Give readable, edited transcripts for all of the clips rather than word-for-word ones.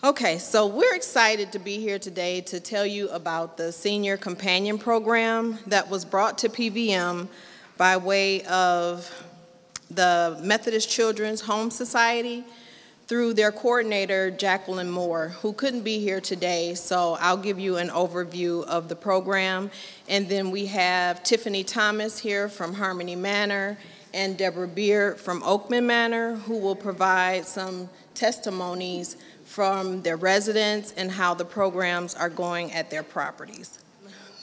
Okay, so we're excited to be here today to tell you about the Senior Companion Program that was brought to PVM by way of the Methodist Children's Home Society through their coordinator, Jacqueline Moore, who couldn't be here today, so I'll give you an overview of the program. And then we have Tiffany Thomas here from Harmony Manor and Deborah Beard from Oakman Manor, who will provide some testimonies from their residents and how the programs are going at their properties.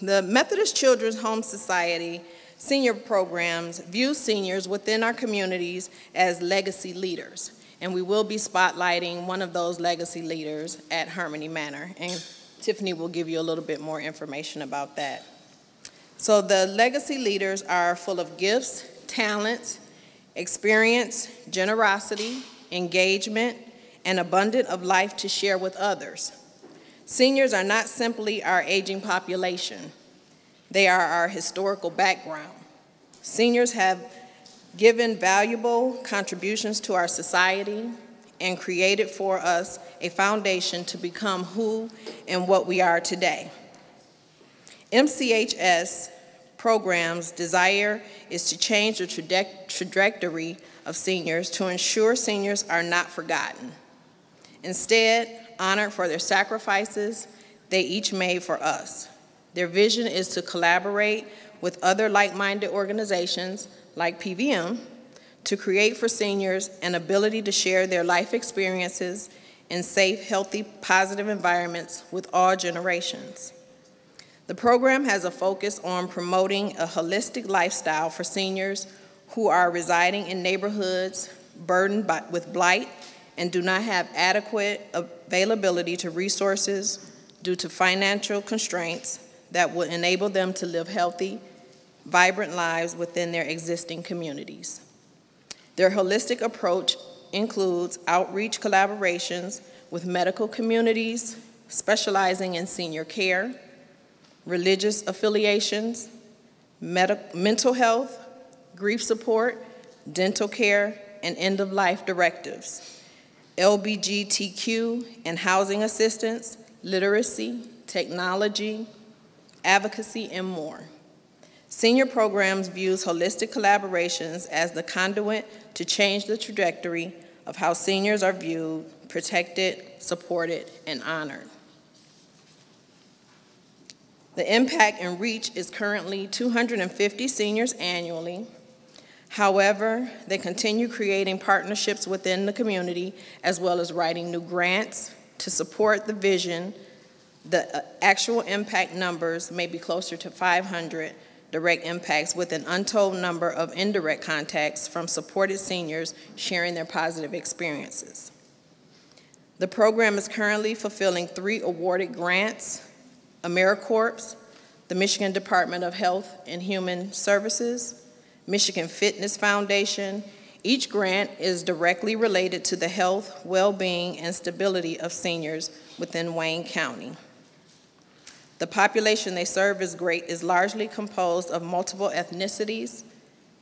The Methodist Children's Home Society senior programs view seniors within our communities as legacy leaders, and we will be spotlighting one of those legacy leaders at Harmony Manor, and Tiffany will give you a little bit more information about that. So the legacy leaders are full of gifts, talents, experience, generosity, engagement, and abundant of life to share with others. Seniors are not simply our aging population. They are our historical background. Seniors have given valuable contributions to our society and created for us a foundation to become who and what we are today. MCHS program's desire is to change the trajectory of seniors to ensure seniors are not forgotten. Instead, honored for their sacrifices they each made for us. Their vision is to collaborate with other like-minded organizations like PVM to create for seniors an ability to share their life experiences in safe, healthy, positive environments with all generations. The program has a focus on promoting a holistic lifestyle for seniors who are residing in neighborhoods burdened with blight and do not have adequate availability to resources due to financial constraints that will enable them to live healthy, vibrant lives within their existing communities. Their holistic approach includes outreach collaborations with medical communities, specializing in senior care, religious affiliations, mental health, grief support, dental care, and end-of-life directives, LGBTQ and housing assistance, literacy, technology, advocacy, and more. Senior Programs views holistic collaborations as the conduit to change the trajectory of how seniors are viewed, protected, supported, and honored. The impact and reach is currently 250 seniors annually. However, they continue creating partnerships within the community as well as writing new grants to support the vision. The actual impact numbers may be closer to 500 direct impacts with an untold number of indirect contacts from supported seniors sharing their positive experiences. The program is currently fulfilling 3 awarded grants: AmeriCorps, the Michigan Department of Health and Human Services, Michigan Fitness Foundation. Each grant is directly related to the health, well-being, and stability of seniors within Wayne County. The population they serve is largely composed of multiple ethnicities,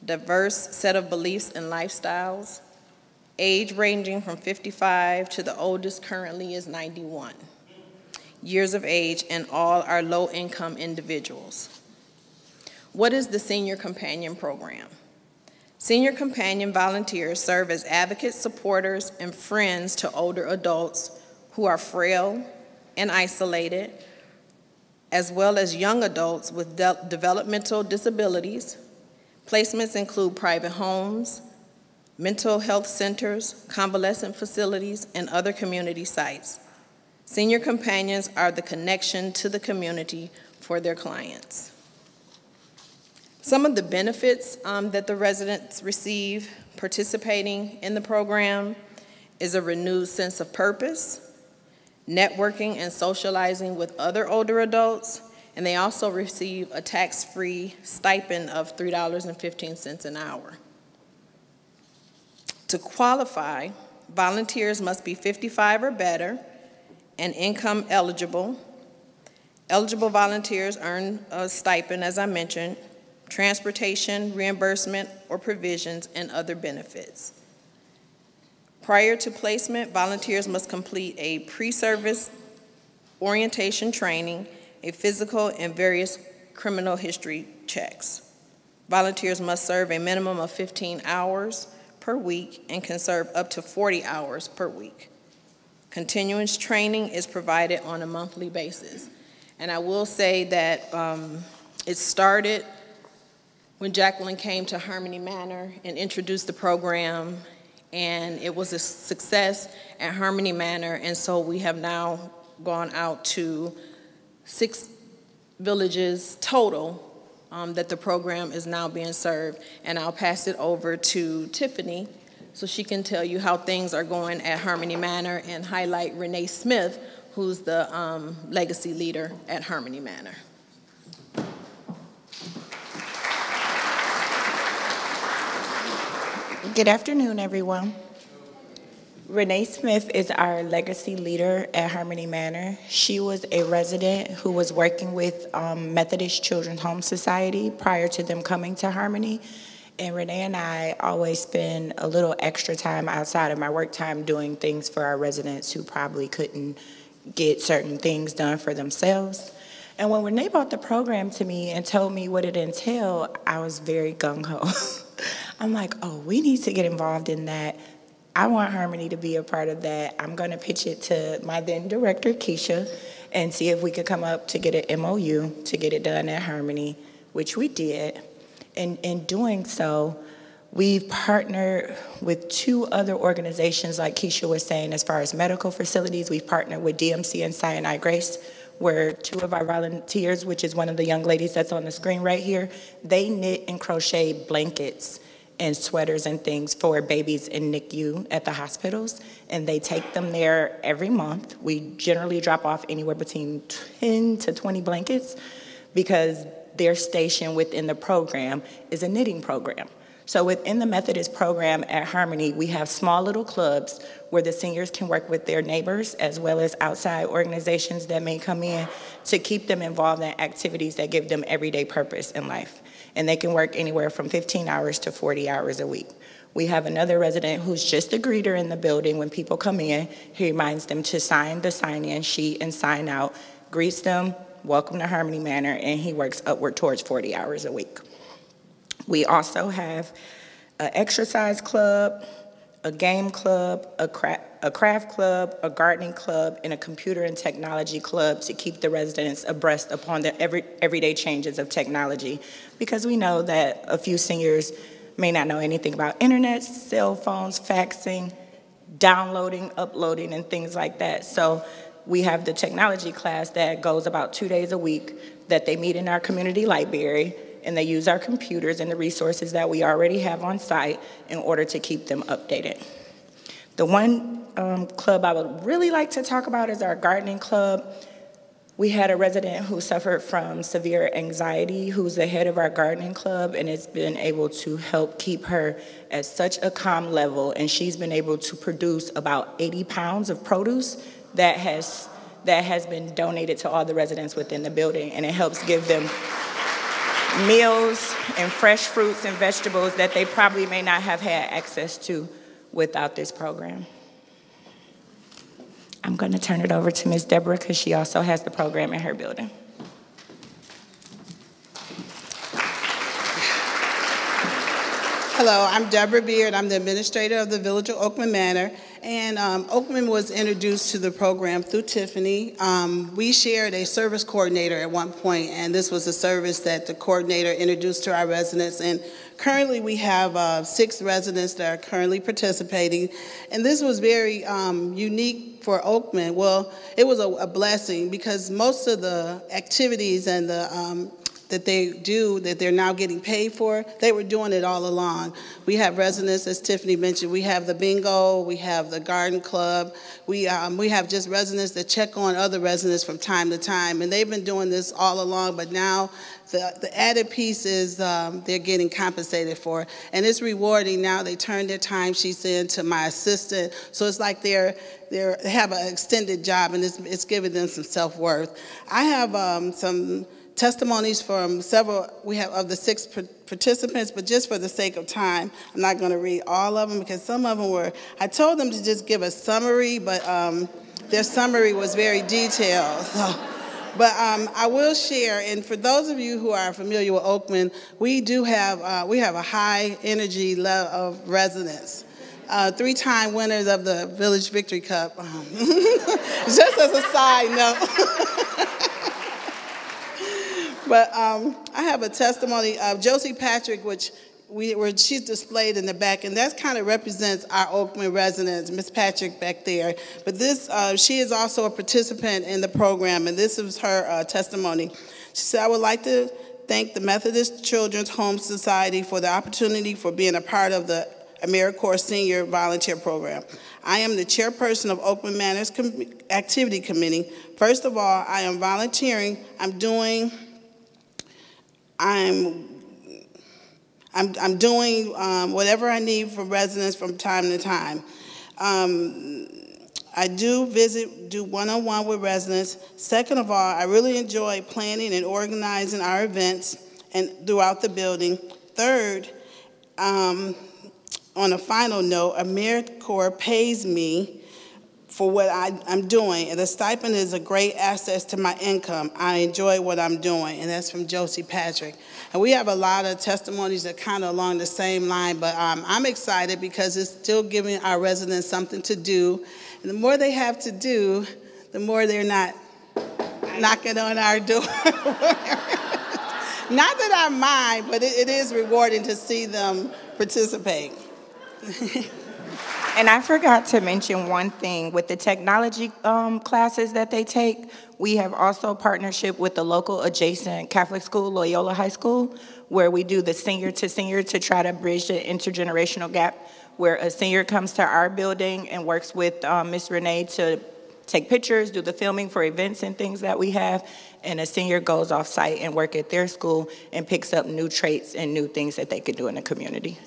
diverse set of beliefs and lifestyles, age ranging from 55 to the oldest currently is 91 years of age, and all are low-income individuals. What is the Senior Companion Program? Senior Companion volunteers serve as advocates, supporters, and friends to older adults who are frail and isolated, as well as young adults with developmental disabilities. Placements include private homes, mental health centers, convalescent facilities, and other community sites. Senior Companions are the connection to the community for their clients. Some of the benefits that the residents receive participating in the program is a renewed sense of purpose, networking and socializing with other older adults, and they also receive a tax-free stipend of $3.15 an hour. To qualify, volunteers must be 55 or better and income eligible. Eligible volunteers earn a stipend, as I mentioned, transportation, reimbursement, or provisions, and other benefits. Prior to placement, volunteers must complete a pre-service orientation training, a physical, and various criminal history checks. Volunteers must serve a minimum of 15 hours per week and can serve up to 40 hours per week. Continuous training is provided on a monthly basis. And I will say that it started when Jacqueline came to Harmony Manor and introduced the program, and it was a success at Harmony Manor, and so we have now gone out to 6 villages total that the program is now being served. And I'll pass it over to Tiffany so she can tell you how things are going at Harmony Manor and highlight Renee Smith, who's the legacy leader at Harmony Manor. Good afternoon, everyone. Renee Smith is our legacy leader at Harmony Manor. She was a resident who was working with Methodist Children's Home Society prior to them coming to Harmony. And Renee and I always spend a little extra time outside of my work time doing things for our residents who probably couldn't get certain things done for themselves. And when Renee brought the program to me and told me what it entailed, I was very gung-ho. I'm like, oh, we need to get involved in that. I want Harmony to be a part of that. I'm going to pitch it to my then director, Kesha, and see if we could come up to get an MOU to get it done at Harmony, which we did. And in doing so, we've partnered with 2 other organizations, like Kesha was saying, as far as medical facilities. We've partnered with DMC and Sinai Grace, where 2 of our volunteers, which is one of the young ladies that's on the screen right here, they knit and crochet blankets and sweaters and things for babies in NICU at the hospitals, and they take them there every month. We generally drop off anywhere between 10 to 20 blankets because their station within the program is a knitting program. So within the Methodist program at Harmony, we have small little clubs where the seniors can work with their neighbors as well as outside organizations that may come in to keep them involved in activities that give them everyday purpose in life. And they can work anywhere from 15 hours to 40 hours a week. We have another resident who's just a greeter in the building. When people come in, he reminds them to sign the sign-in sheet and sign out, greets them, welcome to Harmony Manor, and he works upward towards 40 hours a week. We also have an exercise club, a game club, a craft club, a gardening club, and a computer and technology club to keep the residents abreast upon the everyday changes of technology, because we know that a few seniors may not know anything about internet, cell phones, faxing, downloading, uploading, and things like that. So we have the technology class that goes about 2 days a week that they meet in our community library, and they use our computers and the resources that we already have on site in order to keep them updated. The one club I would really like to talk about is our gardening club. We had a resident who suffered from severe anxiety, who's the head of our gardening club, and it's been able to help keep her at such a calm level, and she's been able to produce about 80 pounds of produce that has been donated to all the residents within the building, and it helps give them meals and fresh fruits and vegetables that they probably may not have had access to without this program. I'm going to turn it over to Ms. Deborah because she also has the program in her building. Hello, I'm Deborah Beard. I'm the administrator of the Village of Oakman Manor. And Oakman was introduced to the program through Tiffany. We shared a service coordinator at one point, and this was a service that the coordinator introduced to our residents. And currently we have 6 residents that are currently participating. And this was very unique for Oakman. Well, it was a blessing because most of the activities and the that they do, that they're now getting paid for, they were doing it all along. We have residents, as Tiffany mentioned, we have the bingo, we have the garden club, we have just residents that check on other residents from time to time, and they've been doing this all along, but now the added piece is they're getting compensated for, and it's rewarding. Now they turn their timesheets in to my assistant, so it's like they have an extended job, and it's giving them some self-worth. I have some testimonies from several, we have of the 6 participants, but just for the sake of time, I'm not going to read all of them because some of them were, I told them to just give a summary, but their summary was very detailed. But I will share, and for those of you who are familiar with Oakman, we have a high energy level of residents. 3-time winners of the Village Victory Cup. Just as a side note. But I have a testimony of Josie Patrick, which she's displayed in the back, and that kind of represents our Oakman residents, Miss Patrick back there. But this, she is also a participant in the program, and this is her testimony. She said, I would like to thank the Methodist Children's Home Society for the opportunity for being a part of the AmeriCorps Senior Volunteer Program. I am the chairperson of Oakman Manor's Activity Committee. First of all, I am volunteering. I'm doing whatever I need from residents from time to time. I do one-on-one with residents. Second of all, I really enjoy planning and organizing our events and throughout the building. Third, on a final note, AmeriCorps pays me for what I'm doing, and the stipend is a great asset to my income. I enjoy what I'm doing, and that's from Josie Patrick. And we have a lot of testimonies that kind of along the same line, but I'm excited because it's still giving our residents something to do. And the more they have to do, the more they're not knocking on our door. Not that I mind, but it is rewarding to see them participate. And I forgot to mention one thing. With the technology classes that they take, we have also partnership with the local adjacent Catholic school, Loyola High School, where we do the senior to senior to try to bridge the intergenerational gap, where a senior comes to our building and works with Miss Renee to take pictures, do the filming for events and things that we have, and a senior goes off site and work at their school and picks up new traits and new things that they could do in the community.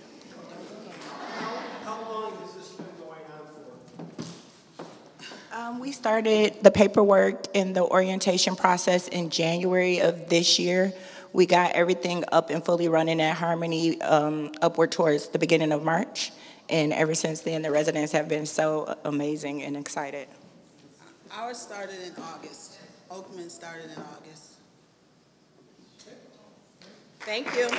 We started the paperwork and the orientation process in January of this year. We got everything up and fully running at Harmony upward towards the beginning of March. And ever since then, the residents have been so amazing and excited. Ours started in August. Oakman started in August. Thank you.